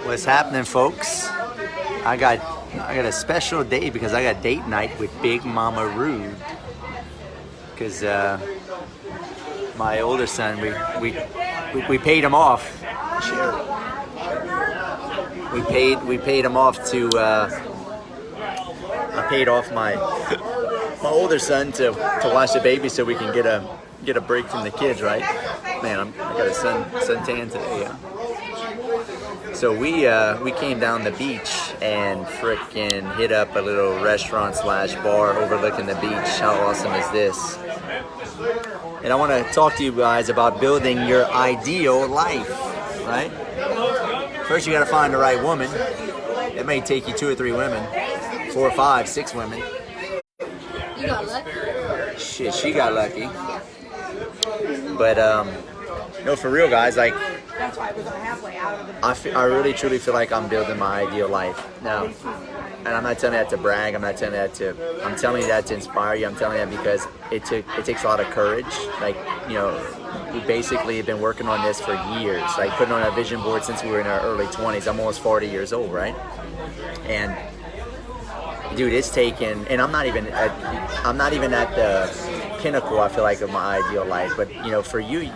What's happening, folks? I got a special day because I got date night with Big Mama Rood. Because my older son, we paid him off. We paid him off to. I paid off my older son to watch the baby so we can get a break from the kids, right? Man, I got a suntan today. Yeah. So we came down the beach and frickin' hit up a little restaurant / bar overlooking the beach. How awesome is this? And I want to talk to you guys about building your ideal life, right? First, you got to find the right woman. It may take you 2 or 3 women, 4 or 5, 6 women. You got lucky. Shit, she got lucky. But no, for real, guys, like. That's why we're halfway out of the. I really truly feel like I'm building my ideal life now, and I'm not telling you that to brag. I'm telling you that to inspire you. I'm telling you that because it takes a lot of courage. Like, you know, we basically have been working on this for years. Like putting on a vision board since we were in our early 20s. I'm almost 40 years old, right? And dude, it's taken. And I'm not even at the pinnacle, I feel like, of my ideal life. But you know, for you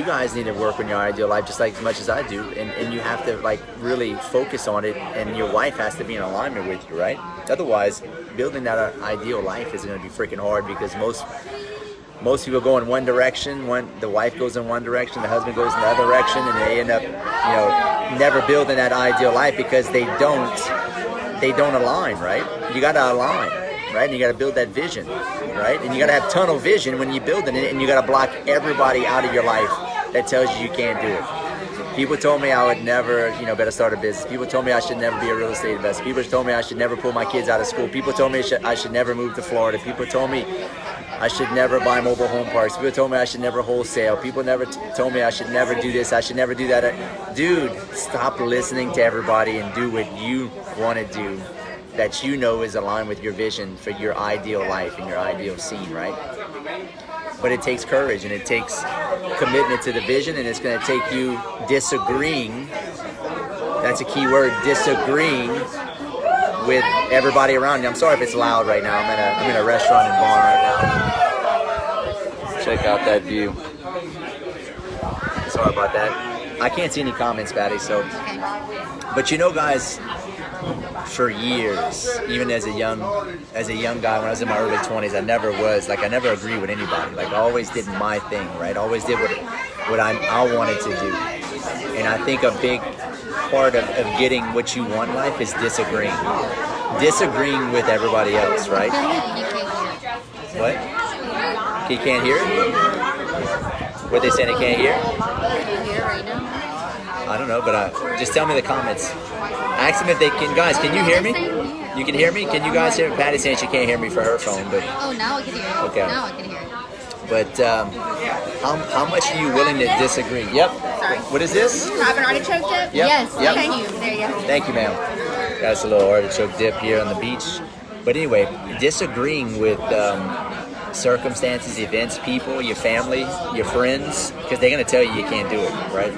guys need to work on your ideal life just like as much as I do, and you have to like really focus on it, and your wife has to be in alignment with you, right? Otherwise, building that ideal life is going to be freaking hard because most people go in one direction. The wife goes in one direction, the husband goes in the other direction, and they end up, you know, never building that ideal life because they don't align, right? You got to align, right? And you got to build that vision, right? And you got to have tunnel vision when you're building it, and you got to block everybody out of your life that tells you can't do it. People told me I would never, you know, better start a business. People told me I should never be a real estate investor. People told me I should never pull my kids out of school. People told me I should never move to Florida. People told me I should never buy mobile home parks. People told me I should never wholesale. People never told me I should never do this. I should never do that. Dude, stop listening to everybody and do what you want to do that you know is aligned with your vision for your ideal life and your ideal scene, right? But it takes courage and it takes commitment to the vision, and it's going to take you disagreeing. That's a key word, disagreeing with everybody around you. I'm sorry if it's loud right now. I'm in a restaurant and bar right now. Check out that view. Sorry about that. I can't see any comments, Patty. So, but you know, guys, for years, even as a young guy, when I was in my early 20s, I never agreed with anybody. Like I always did my thing, right? Always did what I wanted to do. And I think a big part of getting what you want in life is disagreeing with everybody else, right? What? He can't hear? What they saying? He can't hear? Can't hear right now. I don't know, but just tell me in the comments. Ask them if they can. Guys, can you hear me? You can hear me? Can you guys hear me? Patty's saying she can't hear me for her phone, but Oh, now I can hear you. Okay. Now I can hear you. but how much are you willing to disagree? Yep. Sorry. What is this? Haven't already choked it? Yep. Yes, Yep. thank you. There you go. Thank you, ma'am. Got us a little artichoke dip here on the beach. But anyway, disagreeing with circumstances, events, people, your family, your friends, because they're going to tell you can't do it, right?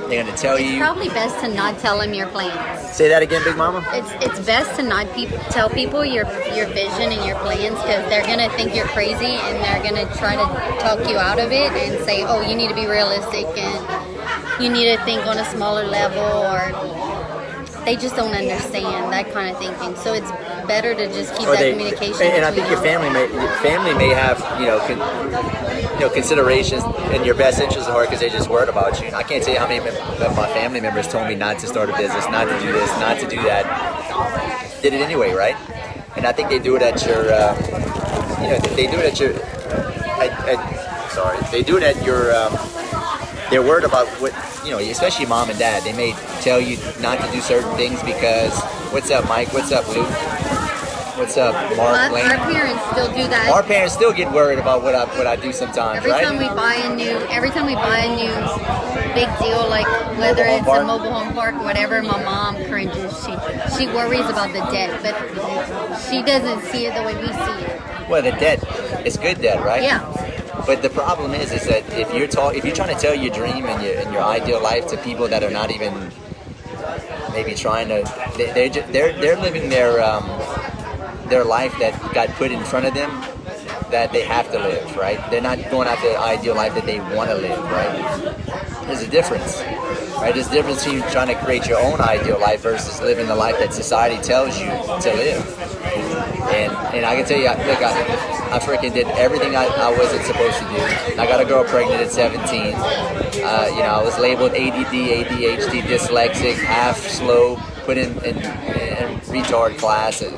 They're going to tell It's you. probably best to not tell them your plans. Say that again, Big Mama? It's best to not tell people your vision and your plans, because they're going to think you're crazy and they're going to try to talk you out of it and say, oh, you need to be realistic and you need to think on a smaller level, or they just don't understand that kind of thinking. So it's better to just keep communication. And I think your family may have considerations in your best interest at heart because they just worried about you. I can't tell you how many of my family members told me not to start a business, not to do this, not to do that. Did it anyway, right? And I think they do it at your. They do it at your. They do it at your. They're worried about what, especially mom and dad. They may tell you not to do certain things because, what's up, Mike? What's up, Luke? What's up, Mark Lane? Our parents still do that. Our parents still get worried about what I do sometimes, Every right? time we buy a new big deal, like whether it's a mobile home park or whatever, my mom cringes. She worries about the debt, but she doesn't see it the way we see it. Well, the debt, it's good debt, right? Yeah. But the problem is that if you're trying to tell your dream and your ideal life to people that are not even maybe trying to, they're living their life that got put in front of them that they have to live, right? They're not going after the ideal life that they want to live, right? There's a difference, right? There's a difference between trying to create your own ideal life versus living the life that society tells you to live. And I can tell you, look, I freaking did everything I wasn't supposed to do. I got a girl pregnant at 17. I was labeled ADD, ADHD, dyslexic, half slow, put in retard class, and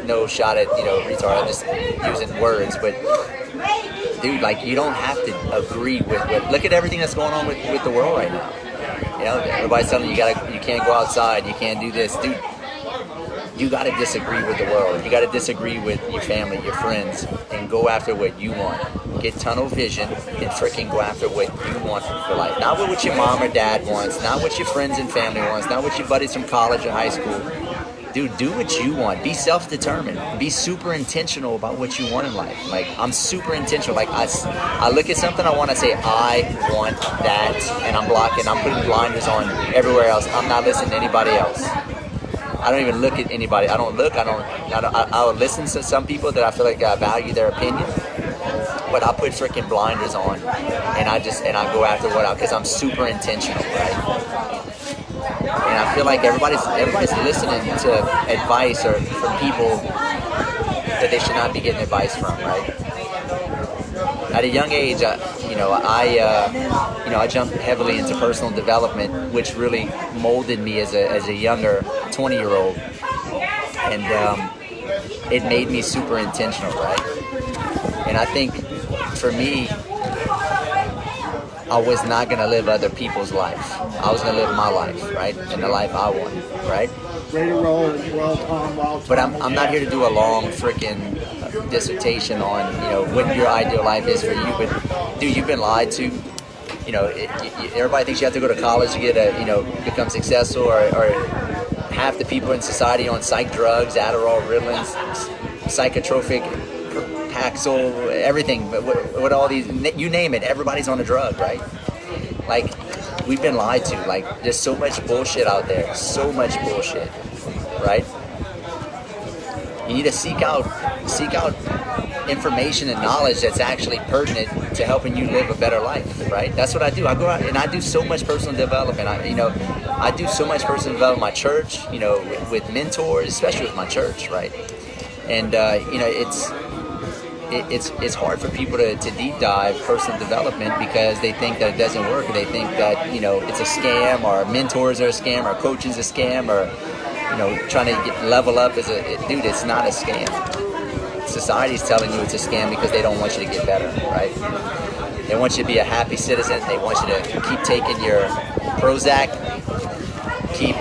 no shot at retard. I'm just using words, but dude, like, you don't have to agree with look at everything that's going on with the world right now. Everybody's telling you you can't go outside, you can't do this, dude. You got to disagree with the world. You got to disagree with your family, your friends, and go after what you want. Get tunnel vision and freaking go after what you want for life. Not what your mom or dad wants, not what your friends and family wants, not what your buddies from college or high school. Dude, do what you want. Be self-determined. Be super intentional about what you want in life. Like, I'm super intentional. Like, I look at something, I want to say, I want that, and I'm blocking. I'm putting blinders on everywhere else. I'm not listening to anybody else. I don't even look at anybody. I'll listen to some people that I feel like I value their opinion, but I put freaking blinders on, and I go after because I'm super intentional, right? And I feel like everybody's listening to advice or from people that they should not be getting advice from, right? At a young age, I jumped heavily into personal development, which really molded me as a younger 20-year-old, and it made me super intentional, right? And I think for me, I was not going to live other people's life. I was going to live my life, right? And the life I want, right? But I'm not here to do a long freaking dissertation on, what your ideal life is for you. But, dude, you've been lied to. Everybody thinks you have to go to college to get become successful, or half the people in society on psych drugs, Adderall, Ritalin, psychotropic, Paxil, everything. But what all these, you name it, everybody's on a drug, right? Like, we've been lied to. Like, there's so much bullshit out there. So much bullshit, right? You need to seek out information and knowledge that's actually pertinent to helping you live a better life, right? That's what I do. I go out and I do so much personal development. I do so much personal development in my church, with mentors, especially with my church, right? And it's hard for people to deep dive personal development because they think that it doesn't work. They think that it's a scam, or mentors are a scam, or coaching is a scam, or trying to level up dude, it's not a scam. Society's telling you it's a scam because they don't want you to get better, right? They want you to be a happy citizen. They want you to keep taking your Prozac, keep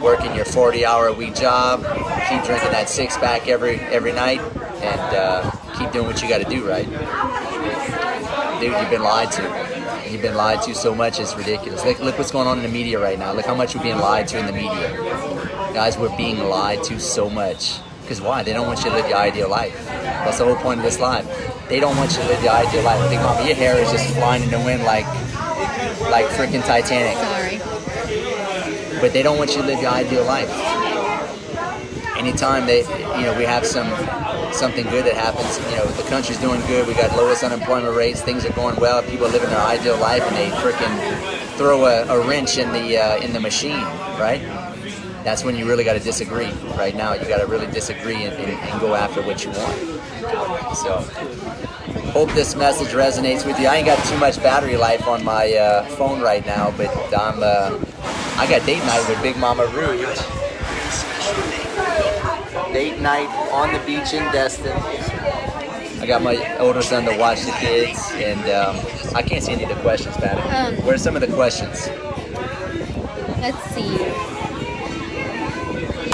working your 40-hour-a-week job, keep drinking that six-pack every night, and keep doing what you got to do, right? Dude, you've been lied to. You've been lied to so much, it's ridiculous. Look what's going on in the media right now. Look how much we're being lied to in the media. Guys, we're being lied to so much. Because why? They don't want you to live your ideal life. That's the whole point of this live. They don't want you to live your ideal life. Big Mama, your hair is just flying in the wind like freaking Titanic. Sorry. But they don't want you to live your ideal life. Anytime we have something good that happens, the country's doing good, we got lowest unemployment rates, things are going well, people are living their ideal life, and they freaking throw a wrench in the machine, right? That's when you really got to disagree. Right now, you got to really disagree and go after what you want. So, hope this message resonates with you. I ain't got too much battery life on my phone right now, but I got date night with Big Mama Rood. Date night on the beach in Destin. I got my older son to watch the kids, and I can't see any of the questions, Patti. What are some of the questions? Let's see.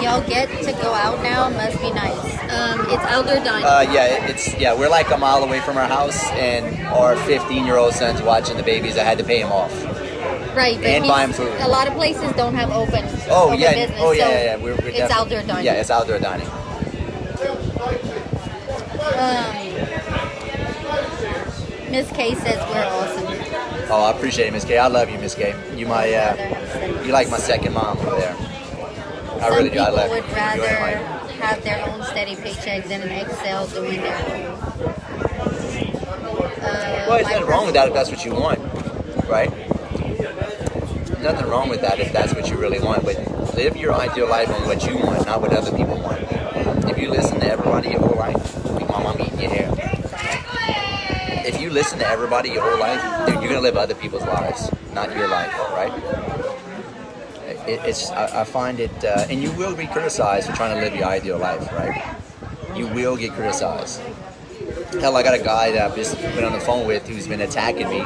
y'all get to go out now must be nice. It's outdoor dining. We're like a mile away from our house, and our 15-year-old son's watching the babies. I had to pay him off. Right, but And buy 'em food. A lot of places don't have open. Business. We're it's outdoor dining. Yeah, it's outdoor dining. Miss K says we're awesome. Oh, I appreciate it, Miss K. I love you, Miss K. You you like my second mom over there. I really do. I love you. Some people would rather have their own steady paycheck than an Excel doing their own. Well, there's nothing wrong with that if that's what you want, right? Nothing wrong with that if that's what you really want, but live your ideal life on what you want, not what other people want. If you listen to everybody your whole life, like my mom eating your hair. If you listen to everybody your whole life, dude, you're gonna live other people's lives, not your life, right? I find it, and you will be criticized for trying to live your ideal life, right? You will get criticized. Hell, I got a guy that I've just been on the phone with who's been attacking me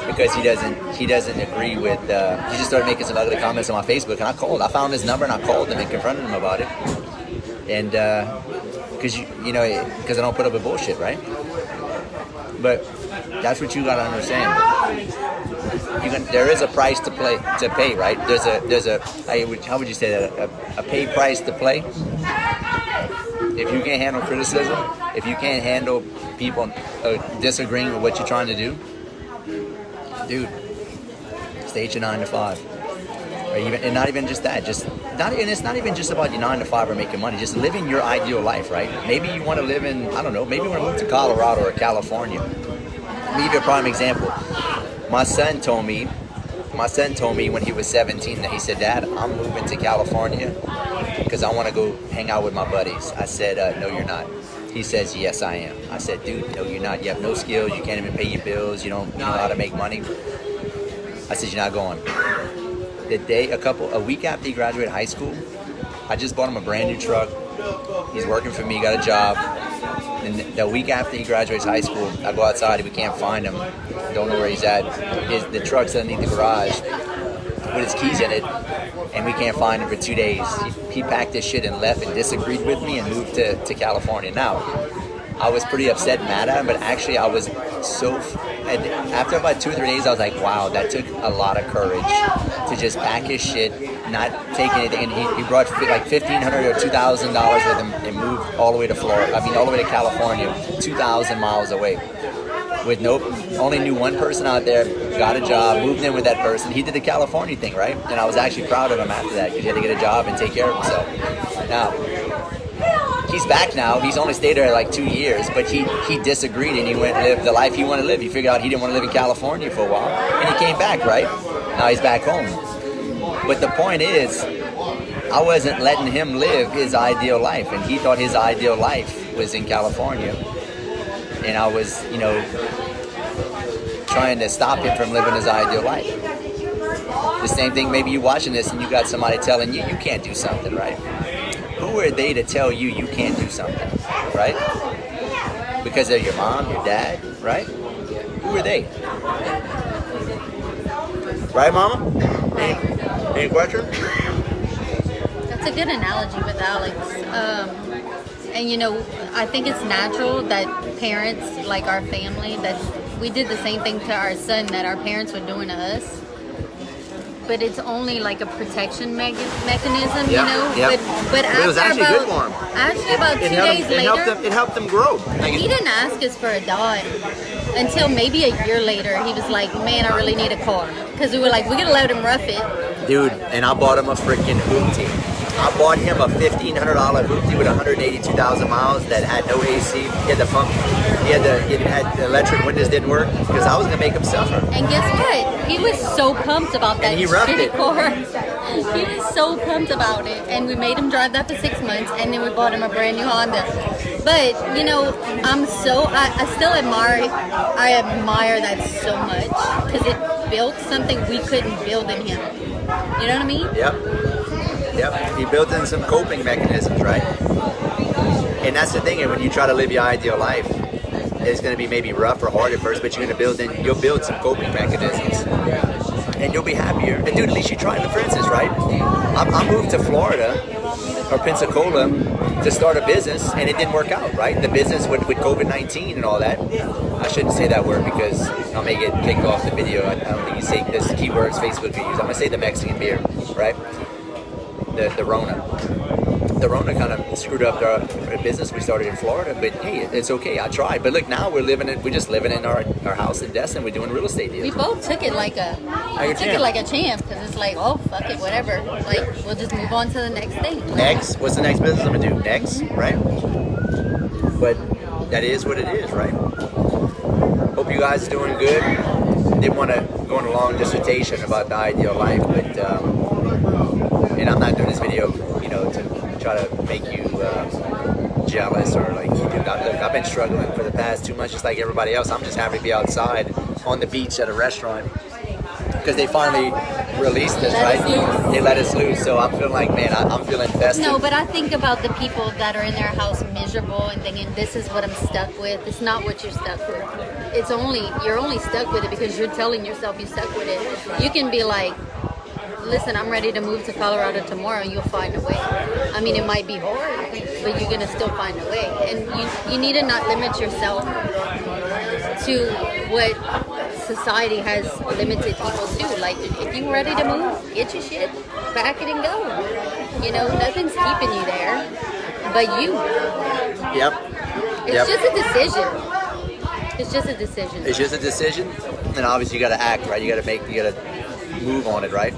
because he doesn't agree with. He just started making some ugly comments on my Facebook, and I found his number and I called him and confronted him about it. And because because I don't put up with bullshit, right? But that's what you gotta understand. There is a price to pay, right? How would you say that? A pay price to play. If you can't handle criticism, if you can't handle people disagreeing with what you're trying to do, dude, stay at your 9 to 5. Or and not even just that. It's not even just about your 9 to 5 or making money. Just living your ideal life, right? Maybe you want to live in, I don't know, maybe you want to move to Colorado or California. Let me give you a prime example. My son told me when he was 17 that he said, "Dad, I'm moving to California because I want to go hang out with my buddies." I said, "No, you're not." He says, "Yes, I am." I said, "Dude, no, you're not. You have no skills. You can't even pay your bills. You don't know how to make money." I said, "You're not going." A week after he graduated high school, I just bought him a brand new truck. He's working for me, got a job. And the week after he graduates high school, I go outside, we can't find him. Don't know where he's at. The truck's underneath the garage with his keys in it, and we can't find him for 2 days. He packed his shit and left and disagreed with me and moved to California. Now, I was pretty upset and mad at him, but actually I was after about 2 or 3 days, I was like, wow, that took a lot of courage to just pack his shit, not take anything. And he brought like $1,500 or $2,000 with him and moved all the way to all the way to California, 2,000 miles away. With only knew one person out there, got a job, moved in with that person. He did the California thing, right? And I was actually proud of him after that because he had to get a job and take care of himself. Now, he's back now. He's only stayed there like 2 years, but he disagreed and he went and lived the life he wanted to live. He figured out he didn't want to live in California for a while, and he came back, right? Now he's back home. But the point is, I wasn't letting him live his ideal life, and he thought his ideal life was in California. And I was, trying to stop him from living his ideal life. The same thing, maybe you're watching this and you got somebody telling you can't do something, right? Who are they to tell you can't do something, right? Because they're your mom, your dad, right? Who are they? Right, Mama? Any questions? That's a good analogy with Alex. And I think it's natural that parents, like our family, that we did the same thing to our son that our parents were doing to us. But it's only like a protection mechanism, Yep. But it was actually good for him. Actually, about 2 days later, it helped them grow. He didn't ask us for a dime until maybe a year later. He was like, "Man, I really need a car," because we were like, "We're gonna let him rough it." Dude, and I bought him a freaking hoopty. I bought him a $1,500 hoopty with 182,000 miles that had no AC. He had the pump. He had the electric windows didn't work because I was gonna make him suffer. And guess what? He was so pumped about that. And he roughed it. Car. He was so pumped about it, and we made him drive that for 6 months, and then we bought him a brand new Honda. But I still admire that so much because it built something we couldn't build in him. You know what I mean? Yep. He built in some coping mechanisms, right? And that's the thing. When you try to live your ideal life, it's going to be maybe rough or hard at first, but you'll build some coping mechanisms. and you'll be happier. And dude, at least you tried it, for instance, right? I moved to Florida or Pensacola to start a business, and it didn't work out, right? The business with COVID-19 and all that. I shouldn't say that word because I may get kicked off the video. I don't think you say this keywords Facebook could use. I'm gonna say the Mexican beer, right? The Rona. The Rona kind of screwed up our business we started in Florida, but hey, it's okay. I tried. But look, now we're just living in our house in Destin. We're doing real estate deals. We both took it like a champ because it's like, oh fuck it, whatever. Like we'll just move on to the next thing. Next, what's the next business I'm gonna do? Next, right? But that is what it is, right? Hope you guys are doing good. Didn't want to go on a long dissertation about the ideal life, but and I'm not doing this video, to try to make you jealous or like, dude, look, I've been struggling for the past 2 months just like everybody else. I'm just happy to be outside on the beach at a restaurant because they finally released us, right? They let us loose, so I'm feeling like, man, I'm feeling festive. No, but I think about the people that are in their house miserable and thinking, this is what I'm stuck with. It's not what you're stuck with. You're only stuck with it because you're telling yourself you're stuck with it. You can be like, listen, I'm ready to move to Colorado tomorrow. You'll find a way. I mean, it might be hard, but you're gonna still find a way. And you need to not limit yourself to what society has limited people to. Like, if you're ready to move, get your shit, pack it and go. Nothing's keeping you there, but you. Yep. It's just a decision. It's just a decision. It's just a decision, and obviously you got to act, right? You got to move on it, right?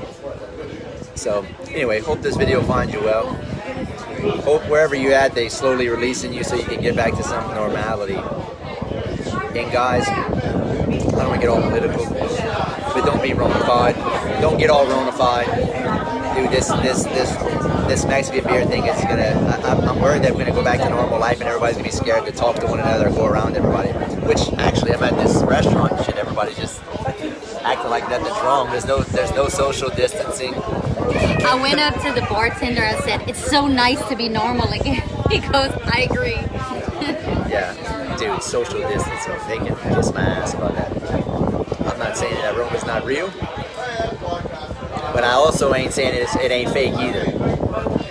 So anyway, hope this video finds you well. Hope wherever you're at, they slowly releasing you so you can get back to some normality. And guys, I don't want to get all political, but don't be Ronified. Don't get all Ronified. Dude, this Mexican beer thing is I'm worried that we're gonna go back to normal life and everybody's gonna be scared to talk to one another, go around everybody. Which actually, I'm at this restaurant and shit, everybody's just acting like nothing's wrong. There's no social distancing. I went up to the bartender and said, it's so nice to be normal again. He goes, I agree. Yeah, dude, social distancing. They can kiss my ass about that. I'm not saying that Roma's not real, but I also ain't saying it ain't fake either.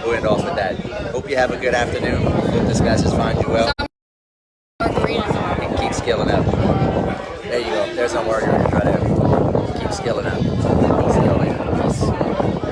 We'll end off with that. Hope you have a good afternoon. Hope this message finds you well. And keep skilling up. There you go. There's some margarita. Try to keep skilling up.